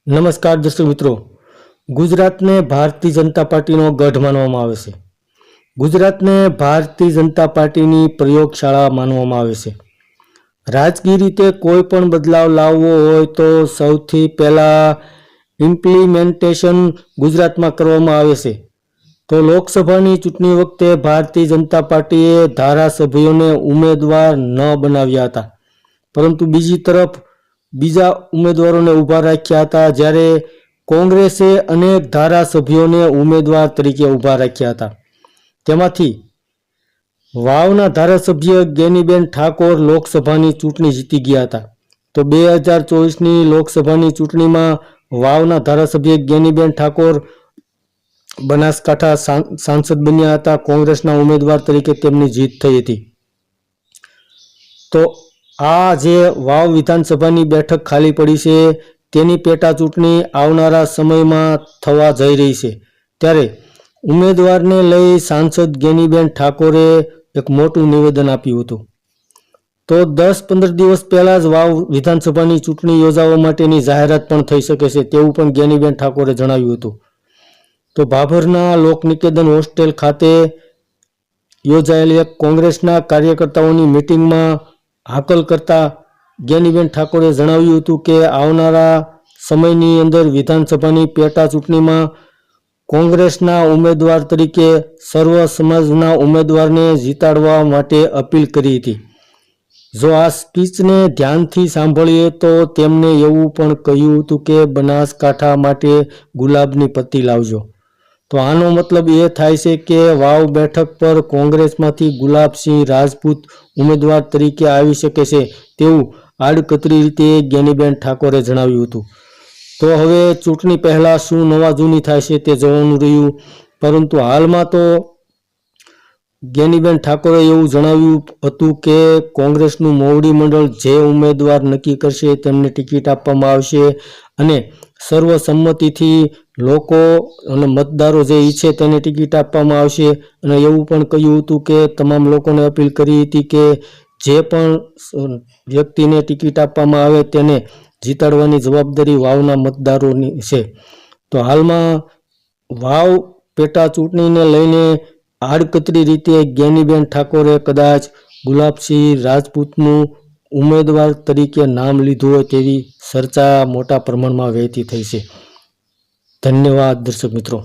નમસ્કાર દર્શક મિત્રો, ગુજરાતને ભારતીય જનતા પાર્ટીનો ગઢ માનવામાં આવે છે. ગુજરાતને ભારતીય જનતા પાર્ટીની પ્રયોગશાળા માનવામાં આવે છે. રાજકીય રીતે કોઈ પણ બદલાવ લાવવો હોય તો સૌથી પહેલાં ઇમ્પ્લિમેન્ટેશન ગુજરાતમાં કરવામાં આવે છે. તો લોકસભાની ચૂંટણી વખતે ભારતીય જનતા પાર્ટીએ ધારાસભ્યોને ઉમેદવાર ન બનાવ્યા હતા, પરંતુ બીજી તરફ બીજા ઉમેદવારોને ઊભા રાખ્યા હતા, જ્યારે કોંગ્રેસે અનેક ધારાસભ્યોને ઉમેદવાર તરીકે ઊભા રાખ્યા હતા. તેમાંથી વાવના ધારાસભ્ય ગેનીબેન ઠાકોર લોકસભાની ચૂંટણી જીતી ગયા હતા. તો 2024ની લોકસભાની ચૂંટણીમાં વાવના ધારાસભ્ય ગેનીબેન ઠાકોર બનાસકાંઠા સાંસદ બન્યા હતા. કોંગ્રેસના ઉમેદવાર તરીકે તેમની જીત થઈ હતી. તો આ જે વાવ વિધાનસભાની બેઠક ખાલી પડી છે તેની પેટા ચૂંટણી આવનારા સમયમાં થવા જઈ રહી છે. ત્યારે ઉમેદવારને લઈ સાંસદ ગેનીબેન ઠાકોરે એક મોટું નિવેદન આપ્યું હતું. તો 10-15 દિવસ પહેલાં જ વાવ વિધાનસભાની ચૂંટણી યોજાવા માટેની જાહેરાત પણ થઈ શકે છે તેવું પણ ગેનીબેન ઠાકોરે જણાવ્યું હતું. તો ભાભરના લોકનિકેતન હોસ્ટેલ ખાતે યોજાયેલી એક કોંગ્રેસના કાર્યકર્તાઓની મિટિંગમાં હાકલ કરતા ગેનીબેન ઠાકોરે જણાવ્યું હતું કે આવનારા સમયની અંદર વિધાનસભાની પેટા ચૂંટણીમાં કોંગ્રેસના ઉમેદવાર તરીકે સર્વ સમાજના ઉમેદવારને જીતાડવા માટે અપીલ કરી હતી. જો આ સ્પીચને ધ્યાનથી સાંભળીએ તો તેમણે એવું પણ કહ્યું હતું કે બનાસકાંઠા માટે ગુલાબની પત્તી લાવજો. તો આનો મતલબ એ થાય છે કે વાવ બેઠક પર કોંગ્રેસમાંથી ગુલાબસિંહ રાજપૂત ઉમેદવાર તરીકે આવી શકે છે તેવું આડકતરી રીતે ગેનીબેન ઠાકોરે જણાવ્યું હતું. તો હવે ચૂંટણી પહેલાં શું નવા જૂની થાય છે તે જોવાનું રહ્યું, પરંતુ હાલમાં તો ગેનીબેન ઠાકોરે એવું જણાવ્યું હતું કે કોંગ્રેસનું મોવડી મંડળ જે ઉમેદવાર નક્કી કરશે તેમને ટિકિટ આપવામાં આવશે અને સર્વસંમતિથી લોકો અને મતદારો જે ઈચ્છે તેને ટિકિટ આપવામાં આવશે. અને એવું પણ કહ્યું હતું કે તમામ લોકોને અપીલ કરી હતી કે જે પણ વ્યક્તિને ટિકિટ આપવામાં આવે તેને જીતાડવાની જવાબદારી વાવના મતદારોની છે. તો હાલમાં વાવ પેટા ચૂંટણીને લઈને આડકતરી રીતે ગેનીબેન ઠાકોરે કદાચ ગુલાબસિંહ રાજપૂતનું ઉમેદવાર તરીકે નામ લીધું હોય તેવી ચર્ચા મોટા પ્રમાણમાં વહેતી થઈ છે. ધન્યવાદ દર્શક મિત્રો.